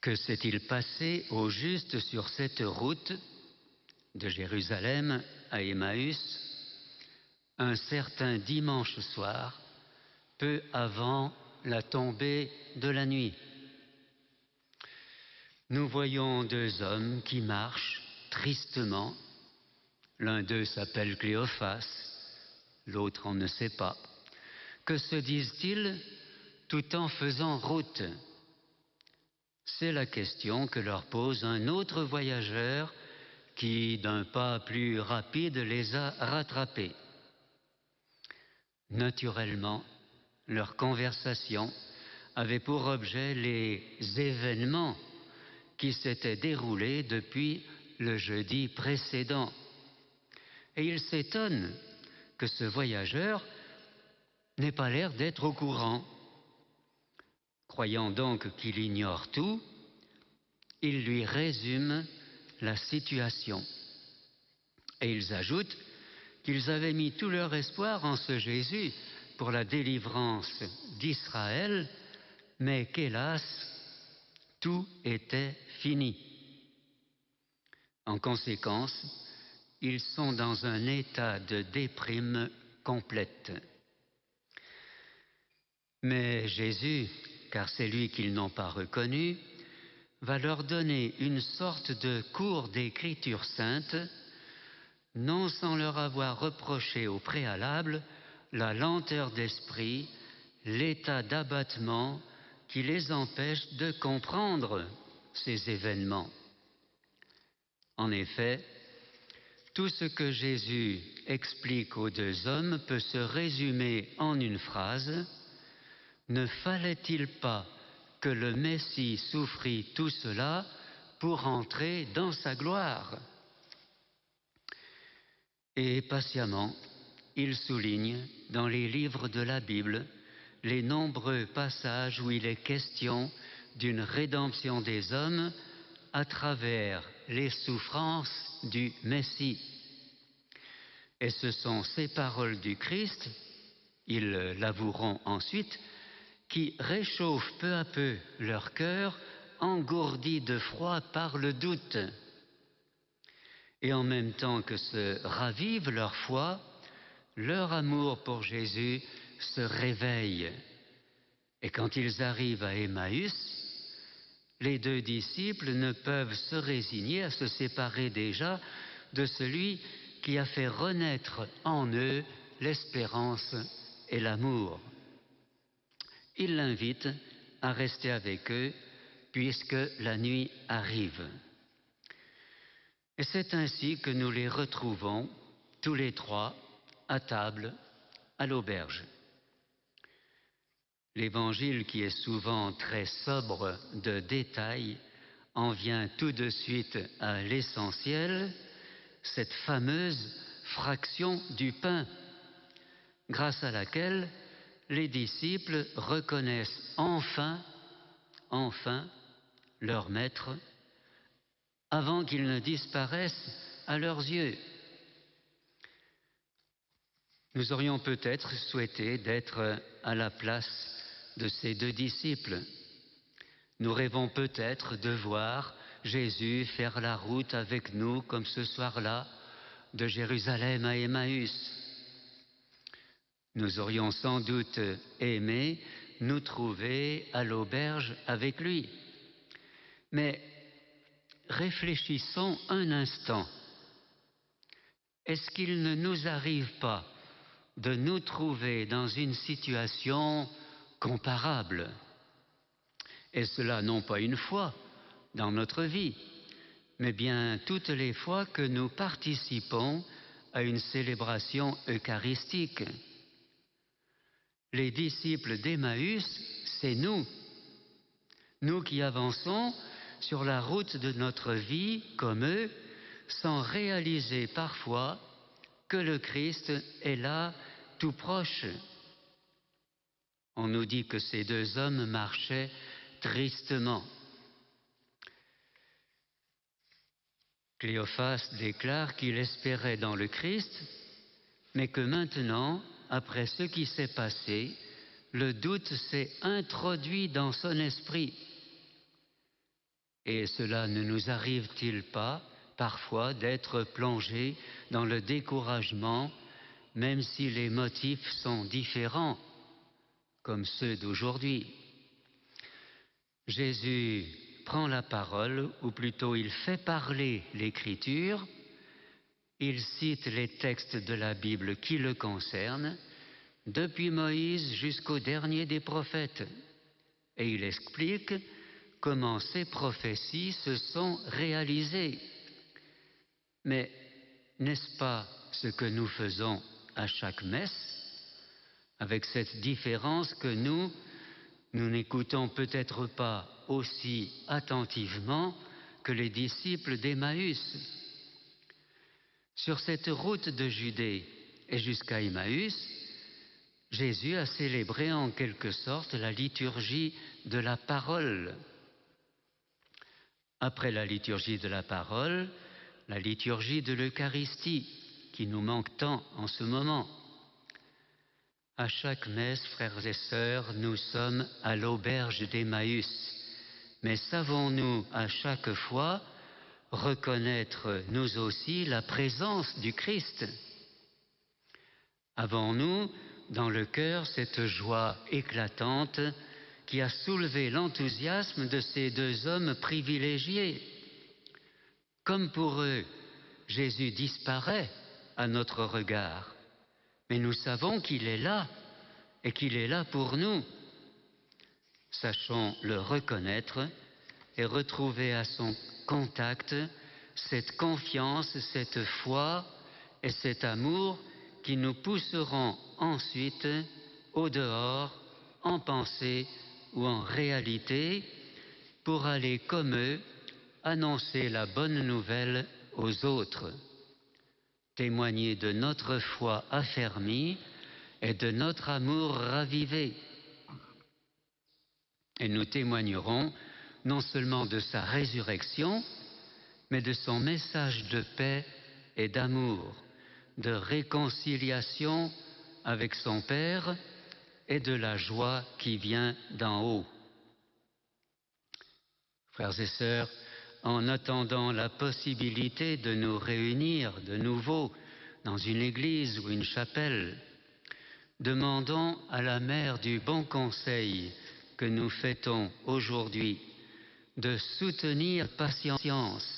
Que s'est-il passé au juste sur cette route de Jérusalem à Emmaüs un certain dimanche soir, peu avant la tombée de la nuit? Nous voyons deux hommes qui marchent tristement. L'un d'eux s'appelle Cléophas, l'autre on ne sait pas. Que se disent-ils tout en faisant route? C'est la question que leur pose un autre voyageur qui, d'un pas plus rapide, les a rattrapés. Naturellement, leur conversation avait pour objet les événements qui s'étaient déroulés depuis le jeudi précédent. Et ils s'étonnent que ce voyageur n'ait pas l'air d'être au courant. Croyant donc qu'il ignore tout, ils lui résument la situation. Et ils ajoutent qu'ils avaient mis tout leur espoir en ce Jésus pour la délivrance d'Israël, mais qu'hélas, tout était fini. En conséquence, ils sont dans un état de déprime complète. Mais Jésus, car c'est lui qu'ils n'ont pas reconnu, va leur donner une sorte de cours d'écriture sainte, non sans leur avoir reproché au préalable la lenteur d'esprit, l'état d'abattement qui les empêche de comprendre ces événements. En effet, tout ce que Jésus explique aux deux hommes peut se résumer en une phrase: ne fallait-il pas que le Messie souffrit tout cela pour entrer dans sa gloire? Et patiemment, il souligne dans les livres de la Bible les nombreux passages où il est question d'une rédemption des hommes à travers les souffrances du Messie. Et ce sont ces paroles du Christ, ils l'avoueront ensuite, qui réchauffent peu à peu leur cœur, engourdi de froid par le doute. Et en même temps que se ravive leur foi, leur amour pour Jésus se réveille. Et quand ils arrivent à Emmaüs, les deux disciples ne peuvent se résigner à se séparer déjà de celui qui a fait renaître en eux l'espérance et l'amour. Ils l'invitent à rester avec eux puisque la nuit arrive. Et c'est ainsi que nous les retrouvons tous les trois à table à l'auberge. L'Évangile, qui est souvent très sobre de détails, en vient tout de suite à l'essentiel, cette fameuse fraction du pain, grâce à laquelle les disciples reconnaissent enfin leur maître avant qu'il ne disparaisse à leurs yeux. Nous aurions peut-être souhaité d'être à la place de ces deux disciples. Nous rêvons peut-être de voir Jésus faire la route avec nous comme ce soir-là, de Jérusalem à Emmaüs. Nous aurions sans doute aimé nous trouver à l'auberge avec lui. Mais réfléchissons un instant. Est-ce qu'il ne nous arrive pas de nous trouver dans une situation comparable? Et cela non pas une fois dans notre vie, mais bien toutes les fois que nous participons à une célébration eucharistique. Les disciples d'Emmaüs, c'est nous. Nous qui avançons sur la route de notre vie comme eux, sans réaliser parfois que le Christ est là, tout proche. On nous dit que ces deux hommes marchaient tristement. Cléophas déclare qu'il espérait dans le Christ, mais que maintenant, après ce qui s'est passé, le doute s'est introduit dans son esprit. Et cela ne nous arrive-t-il pas parfois d'être plongés dans le découragement, même si les motifs sont différents, comme ceux d'aujourd'hui? Jésus prend la parole, ou plutôt il fait parler l'Écriture, il cite les textes de la Bible qui le concernent, depuis Moïse jusqu'au dernier des prophètes, et il explique comment ces prophéties se sont réalisées. Mais n'est-ce pas ce que nous faisons à chaque messe, avec cette différence que nous n'écoutons peut-être pas aussi attentivement que les disciples d'Emmaüs? Sur cette route de Judée et jusqu'à Emmaüs, Jésus a célébré en quelque sorte la liturgie de la parole. Après la liturgie de la parole, la liturgie de l'Eucharistie, qui nous manque tant en ce moment. À chaque messe, frères et sœurs, nous sommes à l'auberge d'Emmaüs. Mais savons-nous à chaque fois reconnaître nous aussi la présence du Christ? Avons-nous dans le cœur cette joie éclatante qui a soulevé l'enthousiasme de ces deux hommes privilégiés? Comme pour eux, Jésus disparaît à notre regard, mais nous savons qu'il est là et qu'il est là pour nous. Sachons le reconnaître et retrouver à son contact cette confiance, cette foi et cet amour qui nous pousseront ensuite au dehors, en pensée ou en réalité, pour aller comme eux annoncer la bonne nouvelle aux autres, témoigner de notre foi affermie et de notre amour ravivé. Et nous témoignerons non seulement de sa résurrection, mais de son message de paix et d'amour, de réconciliation avec son Père et de la joie qui vient d'en haut. Frères et sœurs, en attendant la possibilité de nous réunir de nouveau dans une église ou une chapelle, demandons à la Mère du Bon Conseil que nous fêtons aujourd'hui de soutenir patience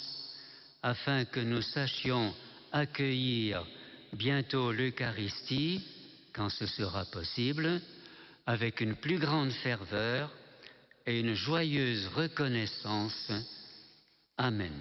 afin que nous sachions accueillir bientôt l'Eucharistie, quand ce sera possible, avec une plus grande ferveur et une joyeuse reconnaissance. Amen.